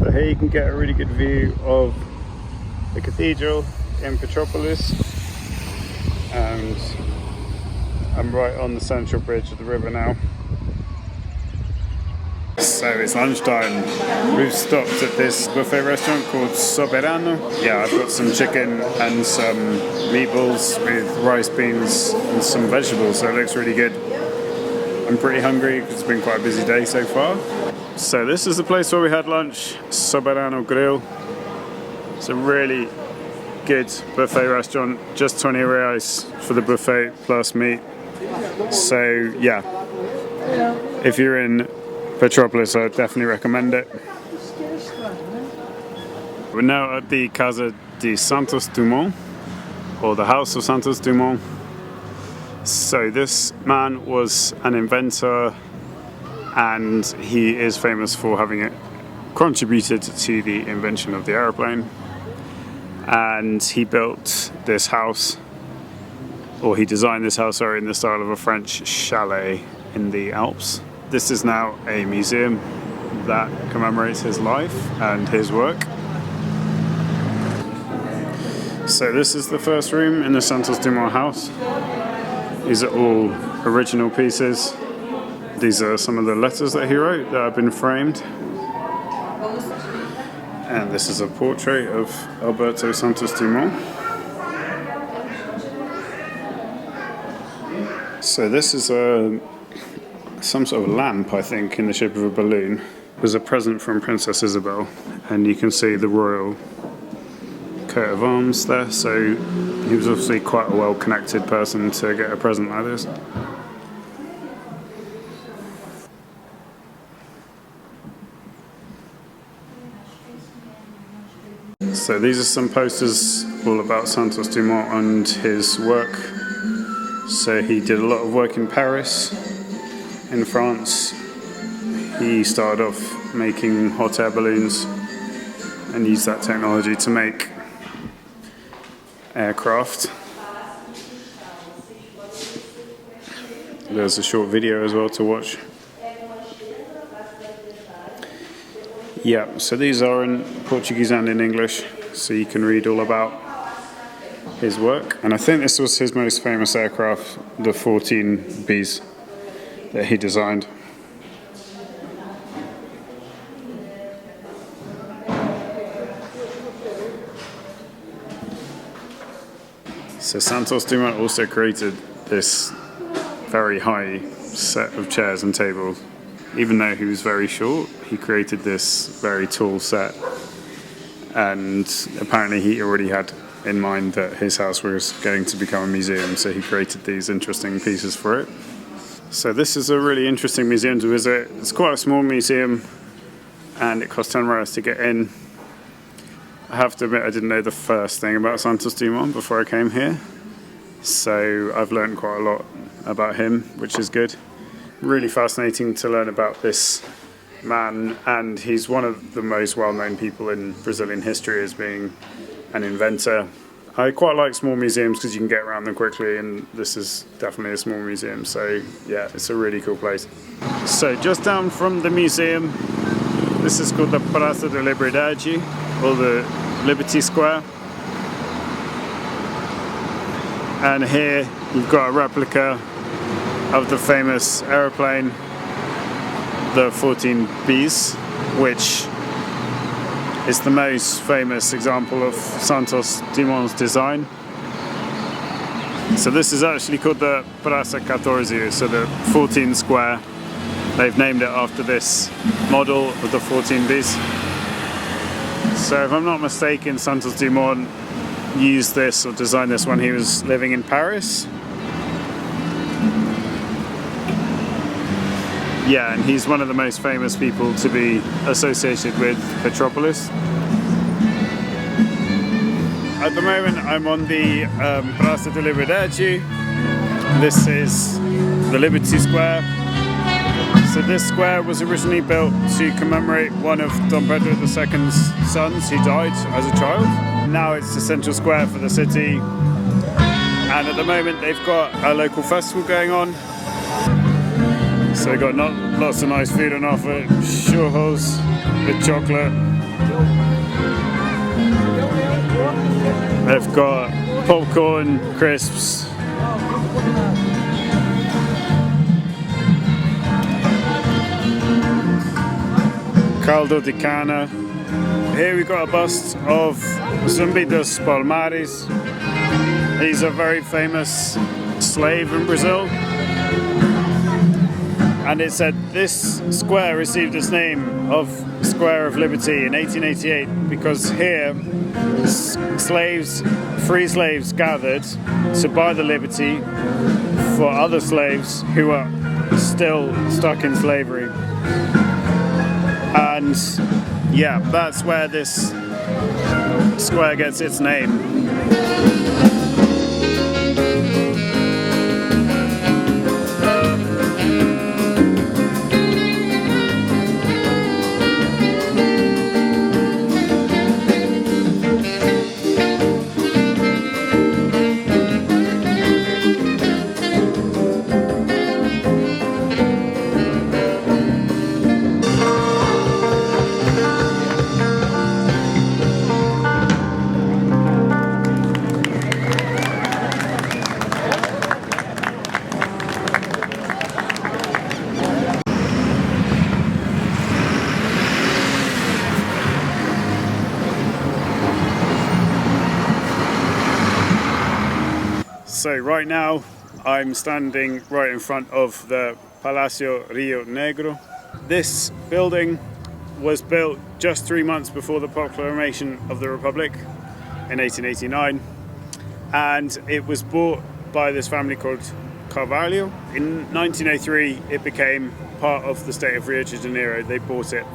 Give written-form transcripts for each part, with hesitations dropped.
So here you can get a really good view of the cathedral in Petrópolis, and I'm right on the central bridge of the river now. So it's lunchtime. We've stopped at this buffet restaurant called Soberano. Yeah, I've got some chicken and some meatballs with rice, beans and some vegetables, so it looks really good. I'm pretty hungry because it's been quite a busy day so far. So this is the place where we had lunch, Soberano Grill. It's a really good buffet restaurant, just 20 reais for the buffet plus meat. So yeah, if you're in Petrópolis, I definitely recommend it. We're now at the Casa de Santos Dumont, or the House of Santos Dumont. So this man was an inventor, and he is famous for having contributed to the invention of the aeroplane. And he built this house, or he designed this house, sorry, in the style of a French chalet in the Alps. This is now a museum that commemorates his life and his work. So this is the first room in the Santos Dumont house. These are all original pieces. These are some of the letters that he wrote that have been framed. And this is a portrait of Alberto Santos Dumont. So this is some sort of lamp, I think, in the shape of a balloon. It was a present from Princess Isabel, and you can see the royal coat of arms there, so he was obviously quite a well-connected person to get a present like this. So these are some posters all about Santos Dumont and his work. So he did a lot of work in Paris, in France. He started off making hot air balloons and used that technology to make aircraft. There's a short video as well to watch. Yeah, so these are in Portuguese and in English, so you can read all about his work. And I think this was his most famous aircraft, the 14Bs that he designed. So Santos Dumont also created this very high set of chairs and tables. Even though he was very short, he created this very tall set. And apparently he already had in mind that his house was going to become a museum, so he created these interesting pieces for it. So this is a really interesting museum to visit. It's quite a small museum, and it costs 10 reais to get in. I have to admit, I didn't know the first thing about Santos Dumont before I came here, so I've learned quite a lot about him, which is good. Really fascinating to learn about this man, and he's one of the most well-known people in Brazilian history as being an inventor. I quite like small museums because you can get around them quickly, and this is definitely a small museum, so yeah, it's a really cool place. So just down from the museum, this is called the Praça da Liberdade, or the Liberty Square. And here you've got a replica of the famous aeroplane, the 14Bs, which is the most famous example of Santos Dumont's design. So this is actually called the Praça 14, so the 14 square. They've named it after this model of the 14Bs. So if I'm not mistaken, Santos Dumont used this or designed this when he was living in Paris. Yeah, and he's one of the most famous people to be associated with Petrópolis. At the moment, I'm on the Praça da Liberdade. This is the Liberty Square. So this square was originally built to commemorate one of Dom Pedro II's sons who died as a child. Now it's the central square for the city. And at the moment, they've got a local festival going on. So they've got lots of nice food on offer, churros with chocolate, They've got popcorn, crisps, caldo de cana. Here we've got a bust of Zumbi dos Palmares. He's a very famous slave in Brazil. And it said this square received its name of Square of Liberty in 1888 because here free slaves gathered to buy the liberty for other slaves who are still stuck in slavery. And yeah, that's where this square gets its name. So right now I'm standing right in front of the Palacio Rio Negro. This building was built just 3 months before the proclamation of the Republic in 1889, and it was bought by this family called Carvalho. In 1903 it became part of the state of Rio de Janeiro. They bought it,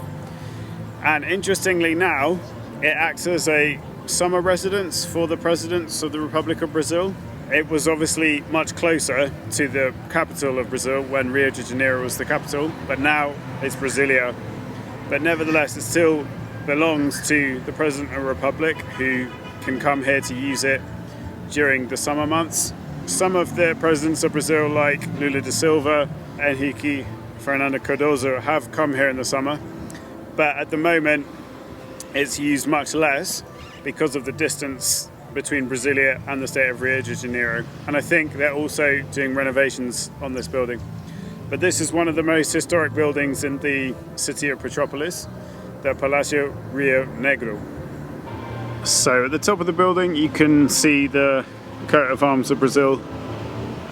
and interestingly now it acts as a summer residence for the presidents of the Republic of Brazil. It was obviously much closer to the capital of Brazil when Rio de Janeiro was the capital, but now it's Brasilia. But nevertheless, it still belongs to the President of the Republic, who can come here to use it during the summer months. Some of the presidents of Brazil, like Lula da Silva, Henrique, Fernando Cardoso, have come here in the summer, but at the moment it's used much less because of the distance between Brasilia and the state of Rio de Janeiro. And I think they're also doing renovations on this building. But this is one of the most historic buildings in the city of Petrópolis, the Palacio Rio Negro. So at the top of the building you can see the coat of arms of Brazil,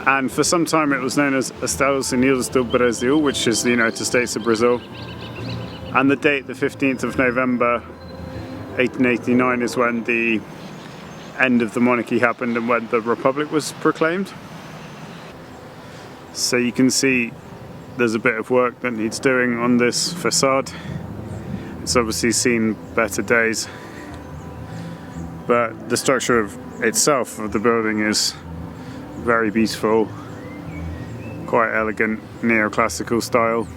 and for some time it was known as Estados Unidos do Brasil, which is the United States of Brazil. And the date, the 15th of November 1889, is when the end of the monarchy happened and when the Republic was proclaimed. So you can see there's a bit of work that needs doing on this facade. It's obviously seen better days, but the structure of itself of the building is very beautiful, quite elegant, neoclassical style.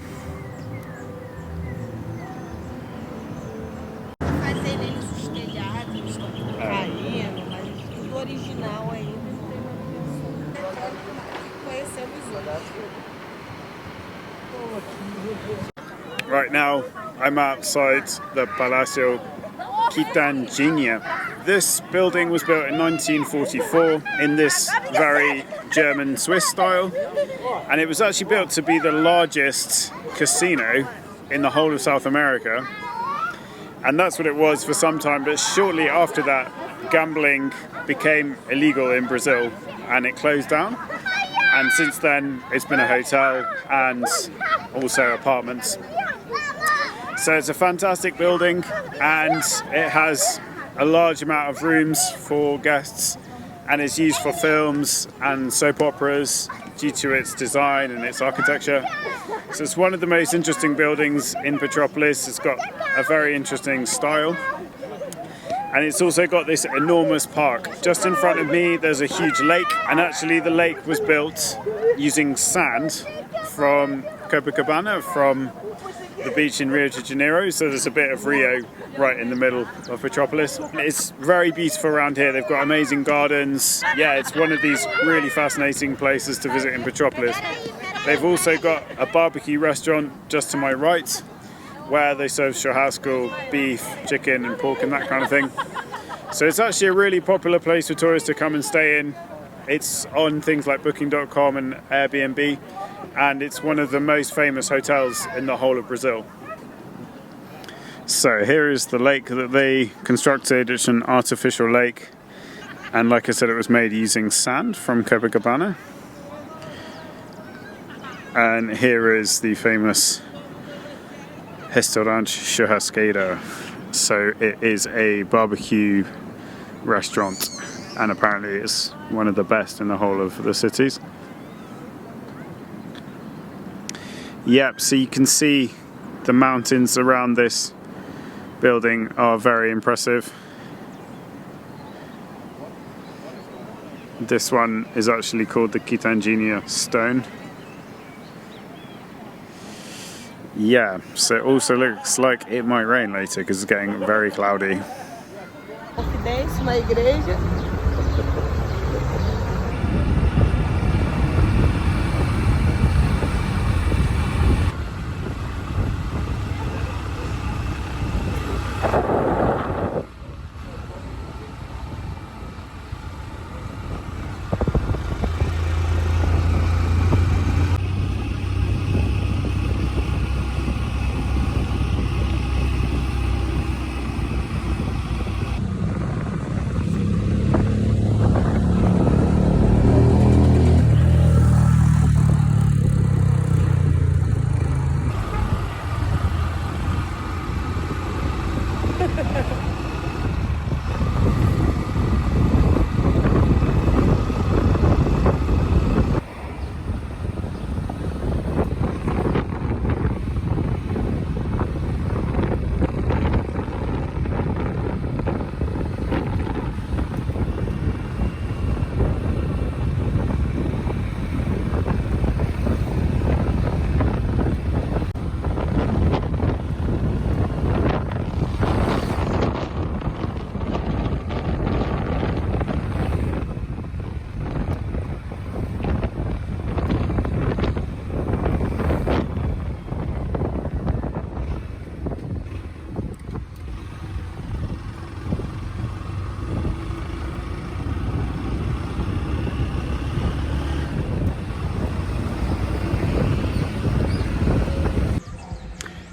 Right now I'm outside the Palacio Quitandinha. This building was built in 1944 in this very German Swiss style, and it was actually built to be the largest casino in the whole of South America, and that's what it was for some time. But shortly after that, gambling became illegal in Brazil and it closed down, and since then it's been a hotel and also apartments. So it's a fantastic building, and it has a large amount of rooms for guests, and it's used for films and soap operas due to its design and its architecture. So it's one of the most interesting buildings in Petrópolis. It's got a very interesting style, and it's also got this enormous park. Just in front of me there's a huge lake, and actually the lake was built using sand from Copacabana, from the beach in Rio de Janeiro, so there's a bit of Rio right in the middle of Petrópolis. It's very beautiful around here. They've got amazing gardens. Yeah, it's one of these really fascinating places to visit in Petrópolis. They've also got a barbecue restaurant just to my right, where they serve churrasco, beef, chicken and pork and that kind of thing. So it's actually a really popular place for tourists to come and stay in. It's on things like booking.com and Airbnb, and it's one of the most famous hotels in the whole of Brazil. So here is the lake that they constructed. It's an artificial lake, and like I said, it was made using sand from Copacabana. And here is the famous Restaurante Churrasqueira. So it is a barbecue restaurant, and apparently it's one of the best in the whole of the cities. Yep, so you can see the mountains around this building are very impressive. This one is actually called the Quitandinha stone. Yeah, so it also looks like it might rain later because it's getting very cloudy. Uma igreja.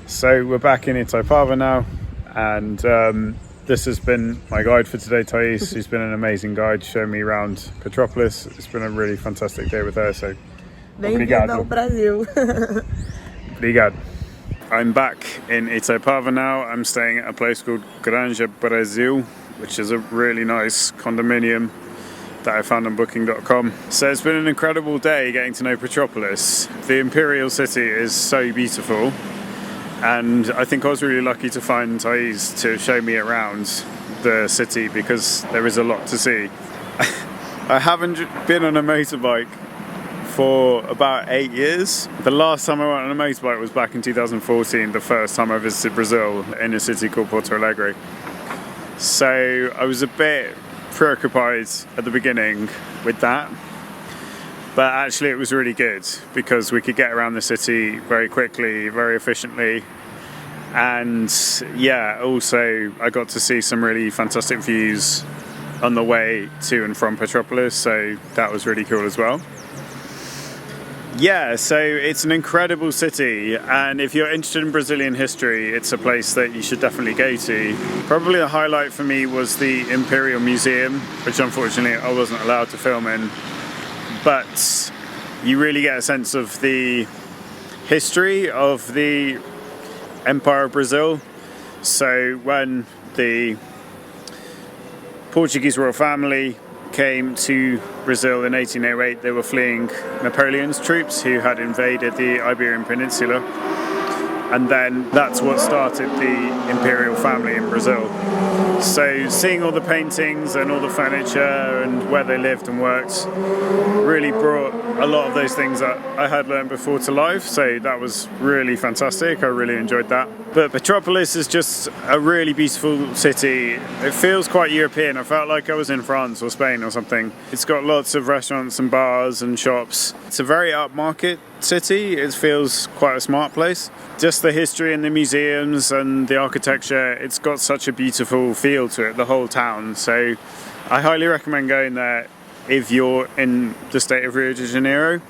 So we're back in Itaipava now, and this has been my guide for today, Thaís. She's been an amazing guide, showing me around Petrópolis. It's been a really fantastic day with her, so Bem-vindo ao Brasil. Obrigado. I'm back in Itaipava now. I'm staying at a place called Granja Brasil, which is a really nice condominium that I found on booking.com. So it's been an incredible day getting to know Petrópolis. The Imperial City is so beautiful, and I think I was really lucky to find Thaís to show me around the city because there is a lot to see. I haven't been on a motorbike for about 8 years. The last time I went on a motorbike was back in 2014, the first time I visited Brazil in a city called Porto Alegre. So I was a bit preoccupied at the beginning with that, but actually it was really good because we could get around the city very quickly, very efficiently, and yeah, also I got to see some really fantastic views on the way to and from Petrópolis, so that was really cool as well. Yeah, so it's an incredible city, and if you're interested in Brazilian history, it's a place that you should definitely go to. Probably the highlight for me was the Imperial Museum, which unfortunately I wasn't allowed to film in, but you really get a sense of the history of the Empire of Brazil. So when the Portuguese royal family came to Brazil in 1808, they were fleeing Napoleon's troops who had invaded the Iberian Peninsula, and then that's what started the imperial family in Brazil. So seeing all the paintings and all the furniture and where they lived and worked really brought a lot of those things that I had learned before to life, so that was really fantastic. I really enjoyed that. But Petrópolis is just a really beautiful city. It feels quite European. I felt like I was in France or Spain or something. It's got lots of restaurants and bars and shops. It's a very upmarket city. It feels quite a smart place. Just the history and the museums and the architecture, it's got such a beautiful feel to it, the whole town. So I highly recommend going there if you're in the state of Rio de Janeiro.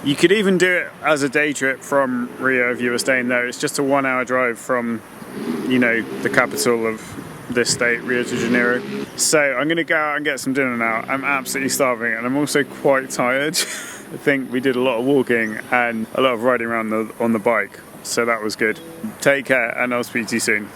You could even do it as a day trip from Rio if you were staying there. It's just a 1 hour drive from, the capital of this state, Rio de Janeiro. So I'm going to go out and get some dinner now. I'm absolutely starving and I'm also quite tired. I think we did a lot of walking and a lot of riding around on the bike. So that was good. Take care and I'll speak to you soon.